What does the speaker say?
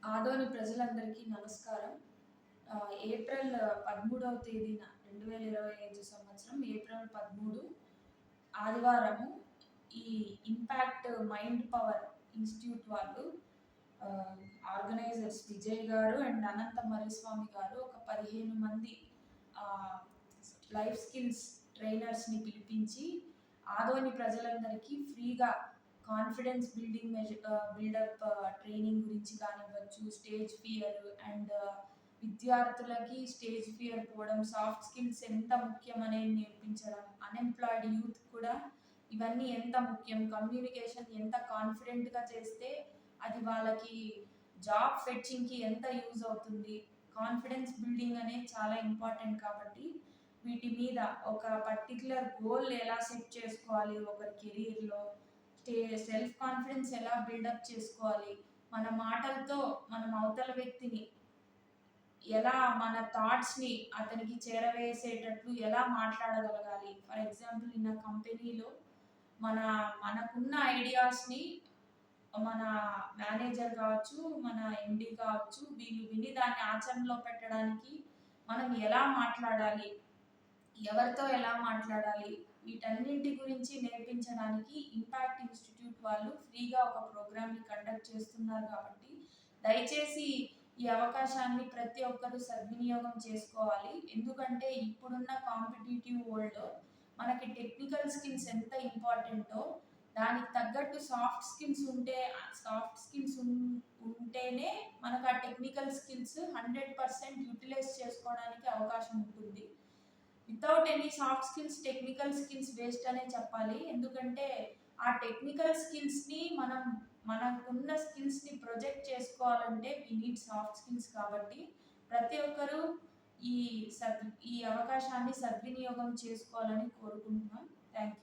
ఆదోని ప్రజలందరికీ నమస్కారం. ఏప్రిల్ 13వ తేదీన 2025 సంవత్సరం ఏప్రిల్ 13 ఆదివారము ఈ ఇంపాక్ట్ మైండ్ పవర్ ఇన్స్టిట్యూట్ వాళ్ళు ఆహ్, ఆర్గనైజర్స్ విజయ్ గారు అండ్ అనంత మరిస్వామి గారు ఒక 15 మంది ఆహ్, లైఫ్ స్కిల్స్ ట్రైనర్స్‌ని పిలిపించి ఆదోని ప్రజలందరికీ ఫ్రీగా కాన్ఫిడెన్స్ బిల్డప్ ట్రైనింగ్ గురించి కానివ్వచ్చు, స్టేజ్ ఫియర్ అండ్ విద్యార్థులకి స్టేజ్ ఫియర్ పోవడం, సాఫ్ట్ స్కిల్స్ ఎంత ముఖ్యం అనేది నేర్పించడం, అన్‌ఎంప్లాయిడ్ యూత్ కూడా ఇవన్నీ ఎంత ముఖ్యం, కమ్యూనికేషన్ ఎంత కాన్ఫిడెంట్‌గా చేస్తే అది వాళ్ళకి జాబ్ ఫెచ్చింగ్‌కి ఎంత యూజ్ అవుతుంది, కాన్ఫిడెన్స్ బిల్డింగ్ అనేది చాలా ఇంపార్టెంట్ కాబట్టి వీటి మీద ఒక పర్టిక్యులర్ గోల్ ఎలా సెట్ చేసుకోవాలి ఒకరి కెరీర్‌లో, సెల్ఫ్ కాన్ఫిడెన్స్ ఎలా బిల్డప్ చేసుకోవాలి, మన మాటలతో మనం అవతల వ్యక్తిని ఎలా మన థాట్స్ని అతనికి చేరవేసేటట్లు ఎలా మాట్లాడగలగాలి. ఫర్ ఎగ్జాంపుల్ ఇన్ కంపెనీలో మనకున్న ఐడియాస్ని మన మేనేజర్ కావచ్చు, మన ఎండి కావచ్చు, వీళ్ళు విని దాన్ని ఆచరణలో పెట్టడానికి మనం ఎలా మాట్లాడాలి, ఎవరితో ఎలా మాట్లాడాలి, వీటన్నింటి గురించి నేర్పించడానికి ఇంపాక్ట్ ఇన్స్టిట్యూట్ వాళ్ళు ఫ్రీగా ఒక ప్రోగ్రామ్ని కండక్ట్ చేస్తున్నారు. కాబట్టి దయచేసి ఈ అవకాశాన్ని ప్రతి ఒక్కరూ సద్వినియోగం చేసుకోవాలి. ఎందుకంటే ఇప్పుడున్న కాంపిటీటివ్ వరల్డ్లో మనకి టెక్నికల్ స్కిల్స్ ఎంత ఇంపార్టెంటో దానికి తగ్గట్టు సాఫ్ట్ స్కిల్స్ ఉంటేనే మనకు ఆ టెక్నికల్ స్కిల్స్ 100% యూటిలైజ్ చేసుకోవడానికి అవకాశం ఉంటుంది. Without any soft skills technical skills waste అనే చెప్పాలి. ఎందుకంటే ఆ టెక్నికల్ స్కిల్స్ని మనకున్న స్కిల్స్ని ప్రొజెక్ట్ చేసుకోవాలంటే వీ నీడ్ సాఫ్ట్ స్కిల్స్. కాబట్టి ప్రతి ఒక్కరూ ఈ అవకాశాన్ని సద్వినియోగం చేసుకోవాలని కోరుకుంటున్నాం. Thank you.